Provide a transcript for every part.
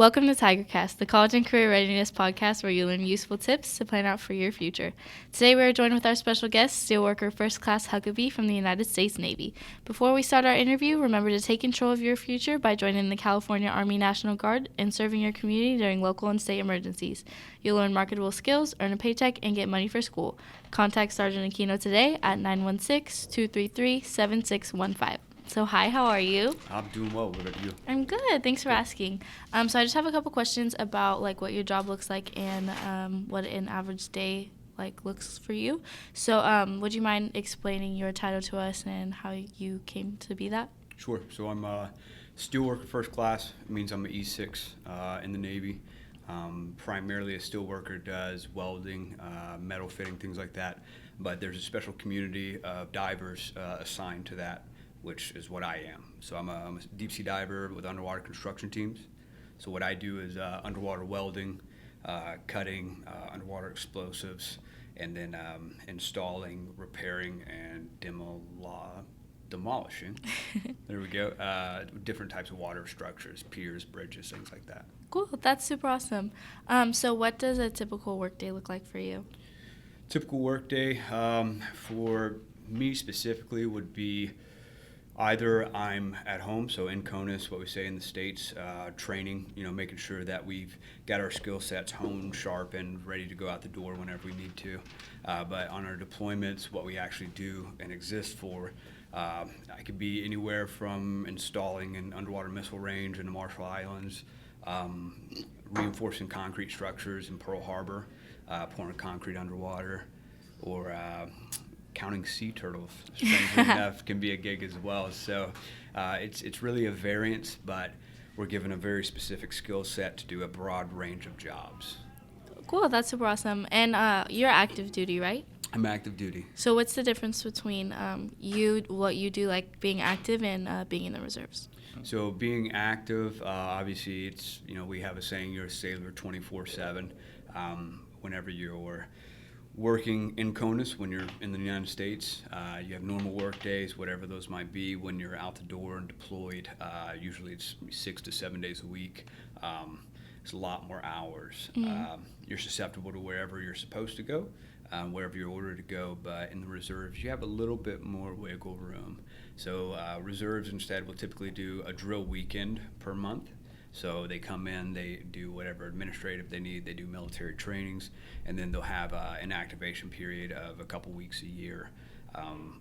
Welcome to TigerCast, the college and career readiness podcast where you learn useful tips to plan out for your future. Today we are joined with our special guest, Steelworker First Class Huckabee from the United States Navy. Before we start our interview, remember to take control of your future by joining the California Army National Guard and serving your community during local and state emergencies. You'll learn marketable skills, earn a paycheck, and get money for school. Contact Sergeant Aquino today at 916-233-7615. So hi, how are you? I'm doing well. What about you? I'm good. Thanks for asking. So I just have a couple questions about like what your job looks like and what an average day like looks for you. So would you mind explaining your title to us and how you came to be that? Sure. So I'm a steelworker first class. It means I'm an E6 in the Navy. Primarily a steelworker, does welding, metal fitting, things like that. But there's a special community of divers assigned to that, which is what I am. So I'm a deep sea diver with underwater construction teams. So what I do is underwater welding, cutting, underwater explosives, and then installing, repairing, and demolishing. There we go. Different types of water structures, piers, bridges, things like that. Cool. That's super awesome. So what does a typical workday look like for you? Typical workday for me specifically would be either I'm at home, so in CONUS, what we say in the States, training, making sure that we've got our skill sets honed, sharpened, ready to go out the door whenever we need to. But on our deployments, what we actually do and exist for, I could be anywhere from installing an underwater missile range in the Marshall Islands, reinforcing concrete structures in Pearl Harbor, pouring concrete underwater, or counting sea turtles, strangely enough, can be a gig as well. So it's really a variance, but we're given a very specific skill set to do a broad range of jobs. Cool, that's super awesome. And you're active duty, right? I'm active duty. So what's the difference between what you do, like being active and being in the reserves? So being active, obviously it's, we have a saying, you're a sailor 24/7. Whenever you're working in CONUS, when you're in the United States, you have normal work days, whatever those might be. When you're out the door and deployed, usually it's 6 to 7 days a week. It's a lot more hours. Mm-hmm. You're susceptible to wherever you're supposed to go, wherever you're ordered to go, but in the reserves, you have a little bit more wiggle room. So reserves instead will typically do a drill weekend per month. So they come in, they do whatever administrative they need, they do military trainings, and then they'll have an activation period of a couple weeks a year.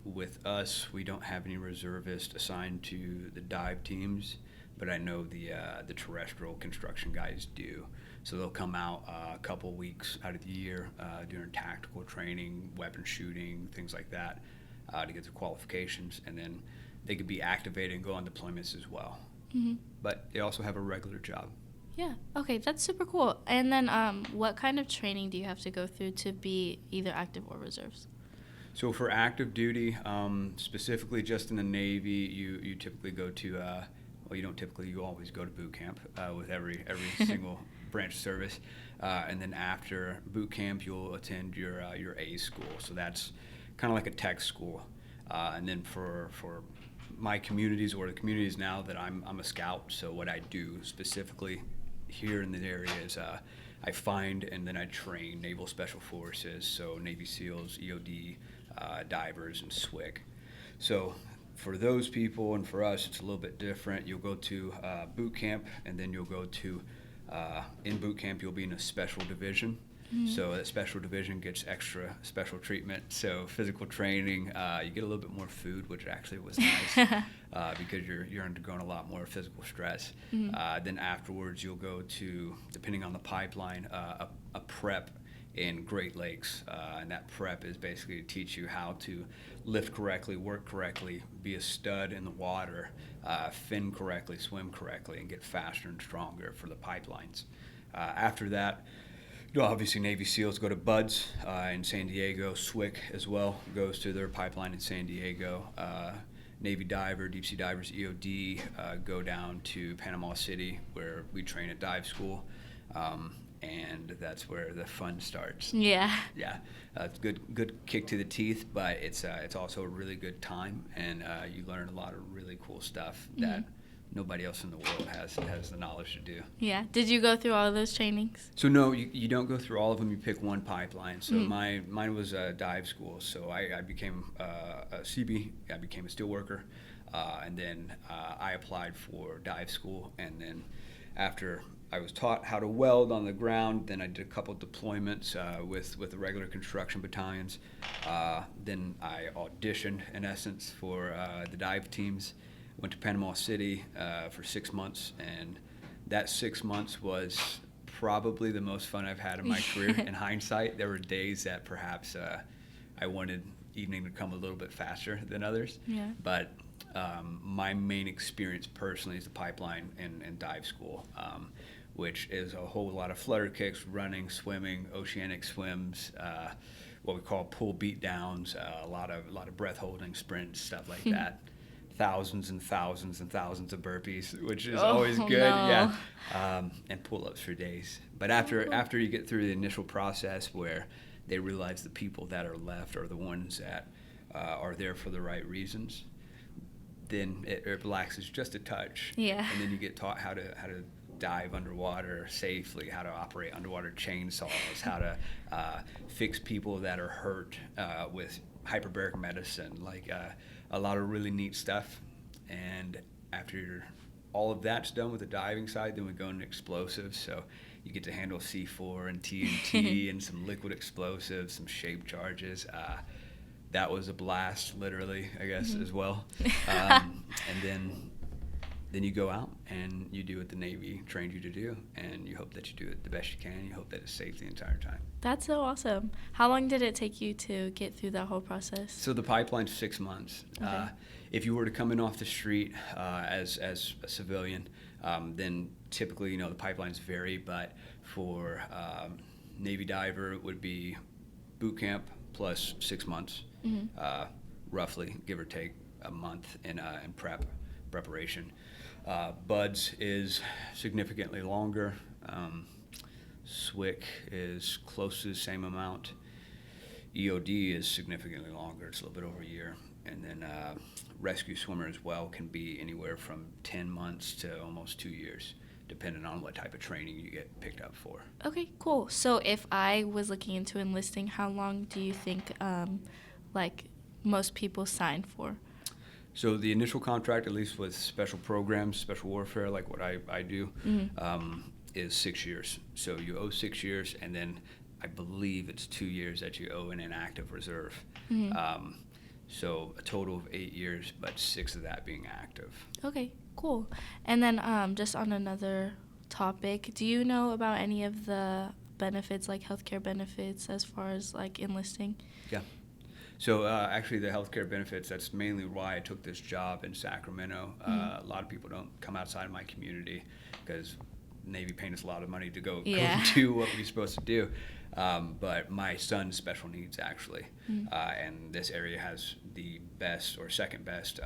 With us, we don't have any reservists assigned to the dive teams, but I know the terrestrial construction guys do. So they'll come out a couple weeks out of the year during tactical training, weapon shooting, things like that, to get their qualifications, and then they could be activated and go on deployments as well. Mm-hmm. But they also have a regular job. Yeah. Okay, that's super cool. And then what kind of training do you have to go through to be either active or reserves? So for active duty, specifically just in the Navy, you typically go to, you don't typically, you always go to boot camp with every single branch service. And then after boot camp, you'll attend your A school. So that's kind of like a tech school. And then for my communities, or the communities now that I'm a scout, so what I do specifically here in the area is I find and then I train Naval Special Forces, so Navy SEALs, EOD, divers, and SWCC. So for those people and for us, it's a little bit different. You'll go to boot camp, and then you'll go to, in boot camp, you'll be in a special division. Mm-hmm. So that special division gets extra special treatment. So physical training, you get a little bit more food, which actually was nice because you're undergoing a lot more physical stress. Mm-hmm. Then afterwards, you'll go to, depending on the pipeline, a prep in Great Lakes. And that prep is basically to teach you how to lift correctly, work correctly, be a stud in the water, fin correctly, swim correctly, and get faster and stronger for the pipelines. After that, obviously, Navy SEALs go to BUDS in San Diego. SWCC as well goes to their pipeline in San Diego. Navy diver, deep sea divers, EOD go down to Panama City, where we train at dive school, and that's where the fun starts. Yeah. Yeah, it's good kick to the teeth, but it's also a really good time, and you learn a lot of really cool stuff that nobody else in the world has the knowledge to do. Yeah. Did you go through all of those trainings? So no, you don't go through all of them. You pick one pipeline. So Mm. mine was a dive school. So I became a CB. I became a steel worker, and then I applied for dive school. And then after I was taught how to weld on the ground, then I did a couple deployments with the regular construction battalions. Then I auditioned, in essence, for the dive teams. Went to Panama City for 6 months, and that 6 months was probably the most fun I've had in my career. In hindsight, there were days that perhaps I wanted evening to come a little bit faster than others. Yeah. But my main experience personally is the pipeline and dive school, which is a whole lot of flutter kicks, running, swimming, oceanic swims, what we call pull beat downs, a lot of breath holding, sprints, stuff like that. Thousands and thousands and thousands of burpees, which is always good. No. Yeah, and pull-ups for days. But after you get through the initial process where they realize the people that are left are the ones that are there for the right reasons, then it relaxes just a touch. Yeah. And then you get taught how to dive underwater safely, how to operate underwater chainsaws, how to fix people that are hurt with hyperbaric medicine, like a lot of really neat stuff. And after all of that's done with the diving side, then we go into explosives. So you get to handle C4 and TNT and some liquid explosives, some shape charges. That was a blast, literally, I guess, as well. And then you go out and you do what the Navy trained you to do, and you hope that you do it the best you can. You hope that it's safe the entire time. That's so awesome. How long did it take you to get through that whole process? So the pipeline's 6 months. Okay. If you were to come in off the street as a civilian, then typically, the pipelines vary, but for Navy diver, it would be boot camp plus 6 months, roughly, give or take a month in preparation. Buds is significantly longer. SWIC is close to the same amount. EOD is significantly longer. It's a little bit over a year. And then rescue swimmer as well can be anywhere from 10 months to almost 2 years, depending on what type of training you get picked up for. Okay, cool. So if I was looking into enlisting, how long do you think most people sign for? So the initial contract, at least with special programs, special warfare, like what I do, is 6 years. So you owe 6 years, and then I believe it's 2 years that you owe in an active reserve. So a total of 8 years, but 6 of that being active. Okay, cool. And then just on another topic, do you know about any of the benefits, like healthcare benefits, as far as like enlisting? Yeah. So actually the healthcare benefits, that's mainly why I took this job in Sacramento. A lot of people don't come outside of my community because Navy paid us a lot of money to go do what we're supposed to do. But my son's special needs, actually. And this area has the best or second best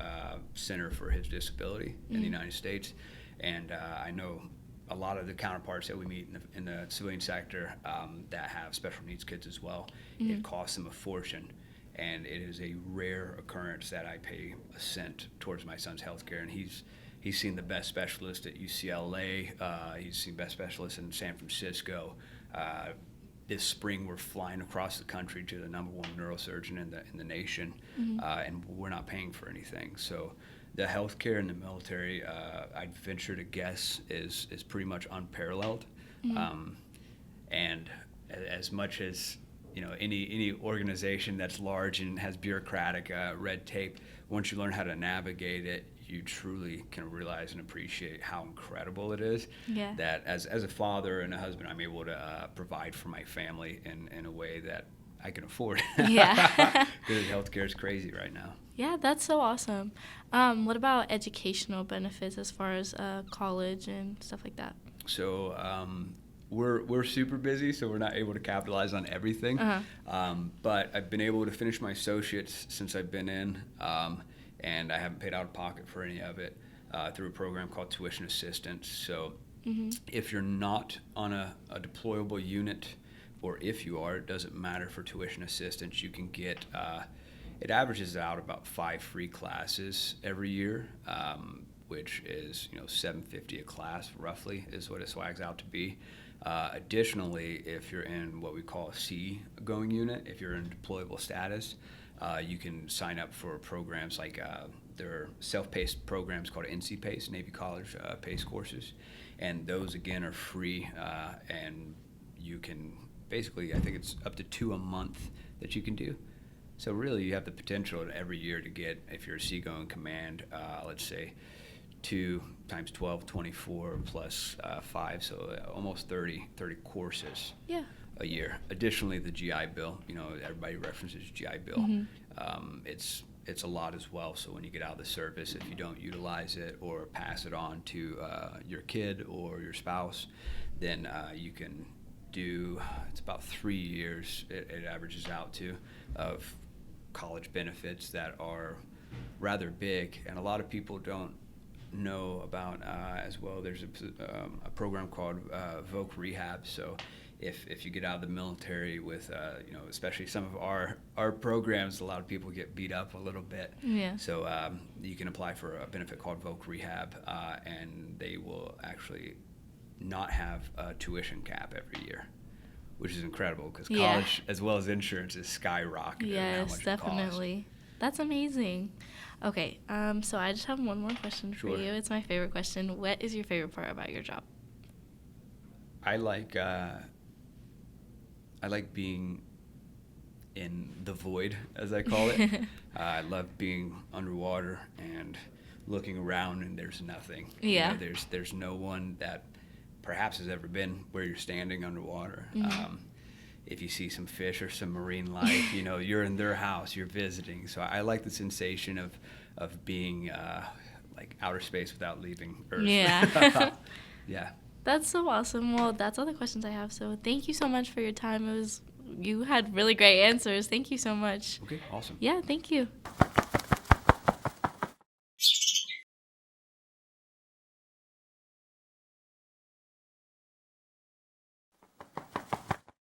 center for his disability in the United States. And I know a lot of the counterparts that we meet in the civilian sector that have special needs kids as well. It costs them a fortune. And it is a rare occurrence that I pay a cent towards my son's health care. And he's seen the best specialist at UCLA. He's seen best specialists in San Francisco. This spring, we're flying across the country to the #1 neurosurgeon in the nation, and we're not paying for anything. So the health care in the military, I'd venture to guess, is pretty much unparalleled. And as much as any organization that's large and has bureaucratic red tape, once you learn how to navigate it, you truly can realize and appreciate how incredible it is. Yeah. That as a father and a husband, I'm able to provide for my family in a way that I can afford. Yeah. Because healthcare is crazy right now. Yeah, that's so awesome. What about educational benefits as far as college and stuff like that? So we're super busy, so we're not able to capitalize on everything. But I've been able to finish my associates since I've been in, and I haven't paid out of pocket for any of it through a program called tuition assistance. So if you're not on a deployable unit, or if you are, it doesn't matter for tuition assistance. You can get, it averages out about 5 free classes every year. which is $750 a class roughly is what it swags out to be. Additionally, if you're in what we call a C going unit, if you're in deployable status, you can sign up for programs like there are self-paced programs called NC PACE, Navy College PACE courses, and those again are free, and you can basically, I think it's up to 2 a month that you can do. So really, you have the potential every year to get, if you're a seagoing command, let's say 2 times 12, 24 plus 5, so almost 30 courses a year. Additionally, the GI Bill, everybody references GI Bill. Mm-hmm. It's a lot as well. So when you get out of the service, if you don't utilize it or pass it on to your kid or your spouse, then you can do, it's about 3 years, it averages out to, of college benefits that are rather big, and a lot of people don't know about as well. There's a program called Voc Rehab. So if you get out of the military with especially some of our programs, a lot of people get beat up a little bit. Yeah. So you can apply for a benefit called Voc Rehab, and they will actually not have a tuition cap every year, which is incredible because college as well as insurance is skyrocketing. Yes, definitely. That's amazing. Okay, so I just have one more question for you. It's my favorite question. What is your favorite part about your job? I like being in the void, as I call it. I love being underwater and looking around, and there's nothing. Yeah. There's no one that perhaps has ever been where you're standing underwater. Mm-hmm. If you see some fish or some marine life, you're in their house, you're visiting. So I like the sensation of being like outer space without leaving Earth. Yeah. Yeah. That's so awesome. Well, that's all the questions I have. So thank you so much for your time. You had really great answers. Thank you so much. Okay, awesome. Yeah, thank you.